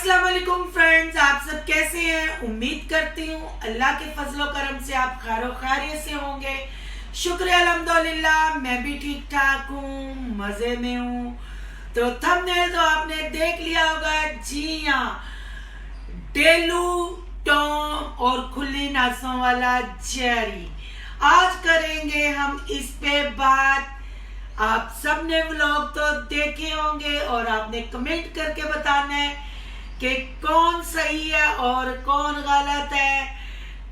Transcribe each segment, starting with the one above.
अस्सलाम वालेकुम फ्रेंड्स, आप सब कैसे हैं। उम्मीद करती हूँ अल्लाह के फजलो करम से आप खैरो खैरियत से होंगे। शुक्र अल्हम्दुलिल्लाह, मैं भी ठीक ठाक हूँ, मजे में हूँ। तो थंबनेल तो आपने देख लिया होगा। जी हाँ, डेलू, टॉम और खुली नासों वाला जेरी। आज करेंगे हम इस पे बात। आप सबने व्लॉग तो देखे होंगे और आपने कमेंट करके बताना है कि कौन सही है और कौन गलत है,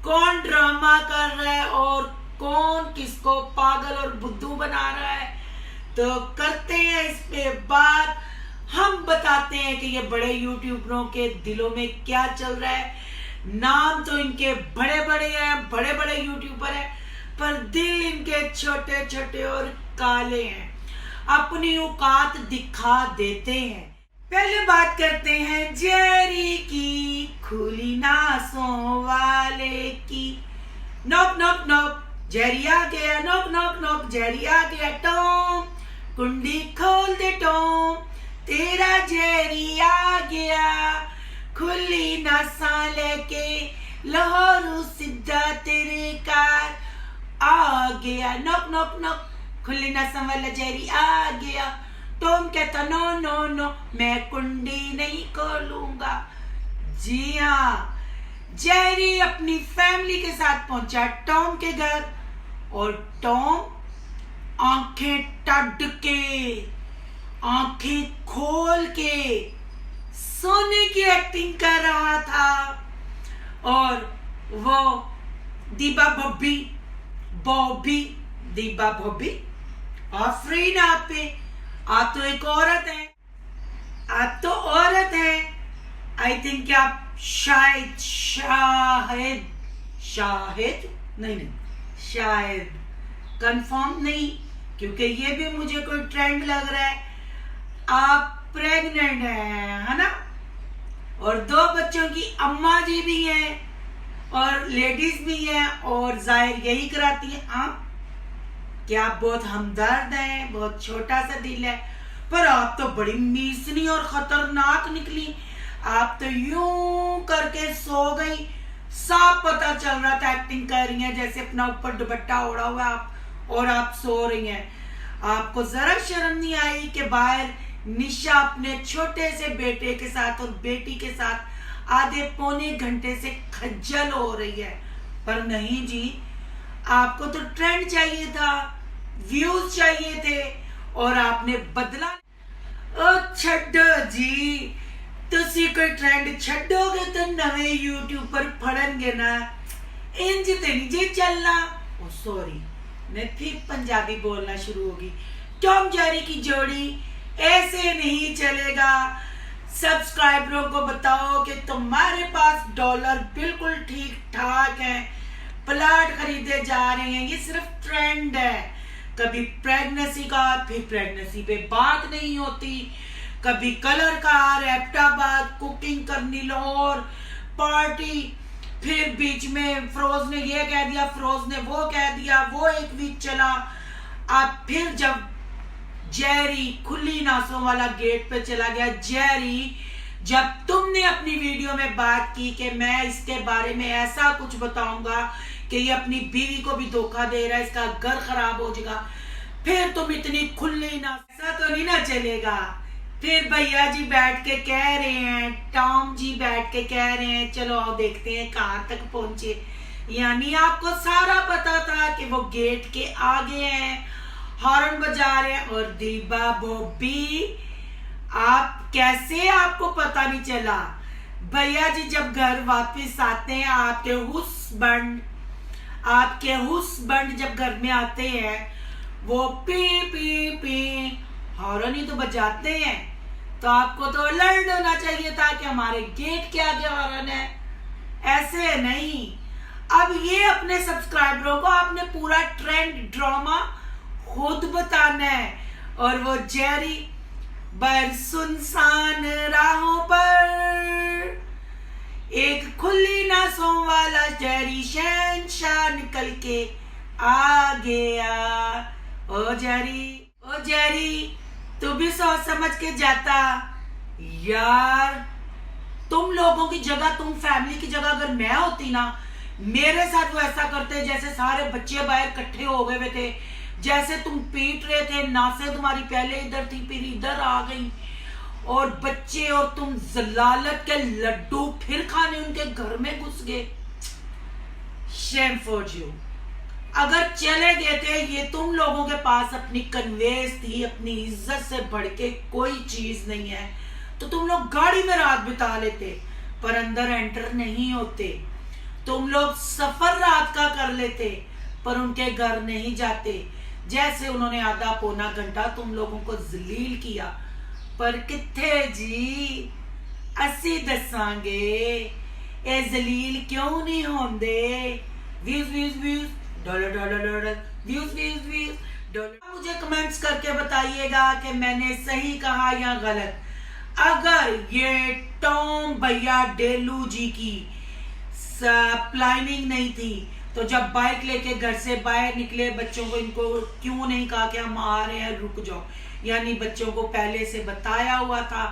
कौन ड्रामा कर रहा है और कौन किसको पागल और बुद्धू बना रहा है। तो करते हैं इस पे बात। हम बताते हैं कि ये बड़े यूट्यूबरों के दिलों में क्या चल रहा है। नाम तो इनके बड़े बड़े हैं, बड़े बड़े यूट्यूबर हैं, पर दिल इनके छोटे छोटे और काले हैं। अपनी औकात दिखा देते हैं। पहले बात करते हैं जेरी की, खुली नासों वाले की। नोक नोक नोक, जेरी आ गया। नोक नोक नोक, जेरी आ गया। टॉम, कुंडी खोल दे टॉम, तेरा जेरी आ गया। खुली नासा लेके लाहौर सीधा तेरे कार आ गया। नोक नोक नोक, खुली नासा वाला जेरी आ गया। टॉम कहता नो नो नो, मैं कुंडी नहीं खोलूंगा। जी हाँ, जेरी अपनी फैमिली के साथ पहुंचा टॉम के घर और टॉम आंखें टड के, आंखें खोल के सोने की एक्टिंग कर रहा था। और वो दीबा बॉबी, दीबा बॉबी आफरीन आप पे। आप तो एक औरत हैं, आप तो औरत हैं। आई थिंक आप शायद शायद कंफर्म नहीं, क्योंकि ये भी मुझे कोई ट्रेंड लग रहा है। आप प्रेग्नेंट हैं, है ना, और 2 बच्चों की अम्मा जी भी हैं और लेडीज भी हैं और जाहिर यही कराती हैं। हाँ, कि आप बहुत हमदर्द हैं, बहुत छोटा सा दिल है, पर आप तो बड़ी मीसनी और खतरनाक निकली। आप तो यूं करके सो गई, साफ पता चल रहा था एक्टिंग कर रही हैं जैसे अपना ऊपर दुपट्टा ओढ़ा हुआ आप और आप सो रही हैं। आपको जरा शर्म नहीं आई कि बाहर निशा अपने छोटे से बेटे के साथ और बेटी के साथ आधे पौने घंटे से खज्जल हो रही है। पर नहीं जी, आपको तो ट्रेंड चाहिए था, व्यूज चाहिए थे और आपने बदला। ओ छड्डो जी, तुसी कोई ट्रेंड छड्डोगे तो नवे यूट्यूब पर फड़नगे ना, इंज ते नहीं जे चलना। ओ सॉरी, मैं फिर पंजाबी बोलना शुरू होगी। टॉम जेरी की जोड़ी ऐसे नहीं चलेगा। सब्सक्राइबरों को बताओ कि तुम्हारे पास डॉलर बिल्कुल ठीक ठाक है, प्लाट खरीदे जा रहे हैं, ये सिर्फ ट्रेंड है। कभी प्रेगनेंसी का, फिर प्रेगनेंसी पे बात नहीं होती, कभी कलर का, रैप्टाबाद, कुकिंग करनी, लाहौर, पार्टी, फिर बीच में फिरोज ने ये कह दिया, फिरोज ने वो कह दिया, वो एक वीक चला। अब फिर जब जेरी खुली नासों वाला गेट पे चला गया, जेरी जब तुमने अपनी वीडियो में बात की कि मैं इसके बारे में ऐसा कुछ बताऊंगा कि ये अपनी बीवी को भी धोखा दे रहा है, इसका घर खराब हो जाएगा, फिर तुम इतनी खुली ना, ऐसा तो नहीं ना चलेगा। फिर भैया जी बैठ के कह रहे हैं, टॉम जी बैठ के कह रहे हैं, चलो आओ देखते हैं कहाँ तक पहुंचे। यानी आपको सारा पता था कि वो गेट के आगे हैं, हॉर्न बजा रहे हैं। और दीबा बॉबी, आप कैसे, आपको पता नहीं चला। भैया जी जब घर वापस आते हैं, आपके हुस्बैंड जब घर में आते हैं, वो पी पी पी हॉर्न ही तो बजाते हैं। तो आपको तो अलर्ट होना चाहिए था कि हमारे गेट के आगे हॉर्न है, ऐसे नहीं। अब ये अपने सब्सक्राइबरों को आपने पूरा ट्रेंड ड्रामा खुद बताना है। और वो जेरी बर सुनसान राहों पर एक खुली नासों वाला जेरी शहंशाह निकल के आ गया। ओ जेरी, तू भी सोच समझ के जाता यार, लोगों की जगह, तुम फैमिली की जगह अगर मैं होती ना, मेरे साथ वो ऐसा करते जैसे सारे बच्चे बाहर इकट्ठे हो गए हुए थे, जैसे तुम पीट रहे थे, नासे तुम्हारी पहले इधर थी फिर इधर आ गई, और बच्चे और तुम जलालत के लड्डू फिर खाने उनके घर में घुस गए। Shem for you. अगर चले गए थे, ये तुम लोगों के पास अपनी कन्वेंस थी, अपनी इज्जत से बढ़ के कोई चीज नहीं है, तो तुम लोग गाड़ी में रात बिता लेते, पर अंदर एंटर नहीं होते। तुम लोग सफर रात का कर लेते, पर उनके घर नहीं जाते। जैसे उन्होंने आधा पौना घंटा तुम लोगों को जलील किया, पर किथे जी असी दसांगे ए जलील क्यों नहीं होंदे। Views views views dollar dollar dollar views views views dollar. मुझे कमेंट्स करके बताइएगा कि मैंने सही कहा या गलत। अगर ये टॉम भैया डेलू जी की प्लानिंग नहीं थी, तो जब बाइक लेके घर से बाहर निकले, बच्चों को इनको क्यों नहीं कहा कि हम आ रहे हैं, रुक जाओ। यानी बच्चों को पहले से बताया हुआ था।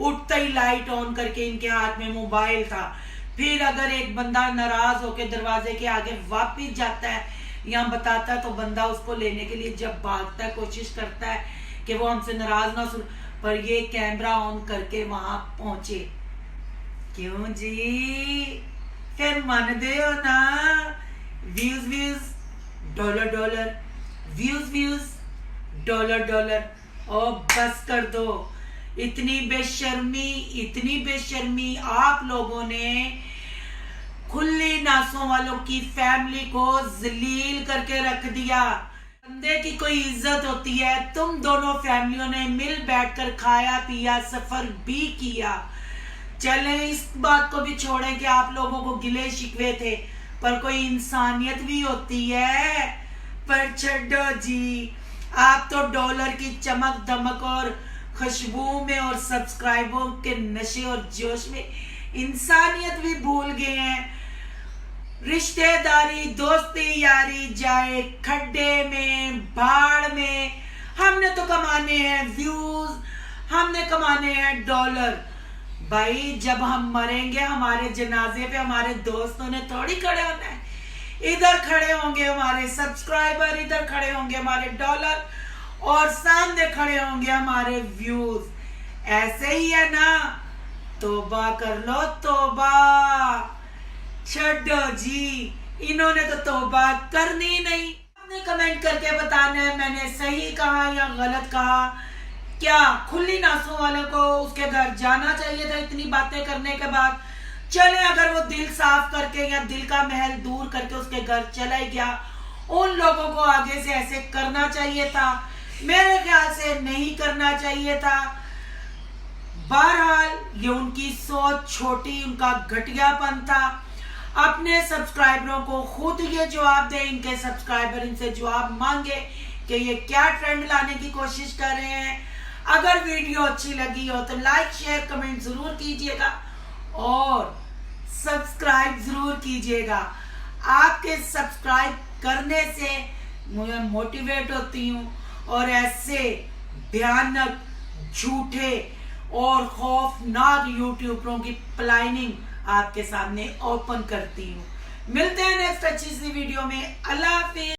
उठते ही लाइट ऑन करके इनके हाथ में मोबाइल था। फिर अगर एक बंदा नाराज होकर दरवाजे के आगे वापिस जाता है या बताता है, तो बंदा उसको लेने के लिए जब भागता है, कोशिश करता है कि वो हमसे नाराज ना सुन, पर ये कैमरा ऑन करके वहां पहुंचे। क्यों जी, फिर मानते हो ना। Views views dollar dollar views views dollar dollar. और बस कर दो, इतनी बेशर्मी आप लोगों ने खुली नासों वालों की फैमिली को जलील करके रख दिया। बंदे की कोई इज्जत होती है। तुम दोनों फैमिलियों ने मिल बैठकर खाया पिया, सफर भी किया। चले इस बात को भी छोड़ें कि आप लोगों को गिले शिकवे थे, पर कोई इंसानियत भी होती है। पर छोड़ो जी, आप तो डॉलर की चमक दमक और खुशबू में और सब्सक्राइबरों के नशे और जोश में इंसानियत भी भूल गए हैं। रिश्तेदारी दोस्ती यारी जाए खड्डे में, भाड़ में। हमने तो कमाने हैं व्यूज, हमने कमाने हैं डॉलर। भाई जब हम मरेंगे, हमारे जनाजे पे हमारे दोस्तों ने थोड़ी खड़े होना है। इधर खड़े होंगे हमारे सब्सक्राइबर, इधर खड़े होंगे हमारे डॉलर, और सामने खड़े होंगे हमारे व्यूज। ऐसे ही है ना। तौबा कर लो तौबा। छोड़ो जी, इन्होंने तो तौबा करनी नहीं। आपने कमेंट करके बताना है मैंने सही कहा या गलत कहा। क्या खुली नासों वालों को उसके घर जाना चाहिए था इतनी बातें करने के बाद? चले अगर वो दिल साफ करके या दिल का महल दूर करके उसके घर चला ही गया, उन लोगों को आगे से ऐसे करना चाहिए था? मेरे ख्याल से नहीं करना चाहिए था। बहरहाल ये उनकी सोच छोटी, उनका घटियापन था। अपने सब्सक्राइबरों को खुद ये जवाब दे, इनके सब्सक्राइबर इनसे जवाब मांगे कि ये क्या ट्रेंड लाने की कोशिश कर रहे हैं। अगर वीडियो अच्छी लगी हो तो लाइक शेयर कमेंट जरूर कीजिएगा और सब्सक्राइब जरूर कीजिएगा। आपके सब्सक्राइब करने से मैं मोटिवेट होती हूँ और ऐसे भयानक, झूठे और खौफनाक यूट्यूबरों की प्लानिंग आपके सामने ओपन करती हूँ। मिलते हैं नेक्स्ट अच्छी सी वीडियो में। अल्लाह हाफिज़।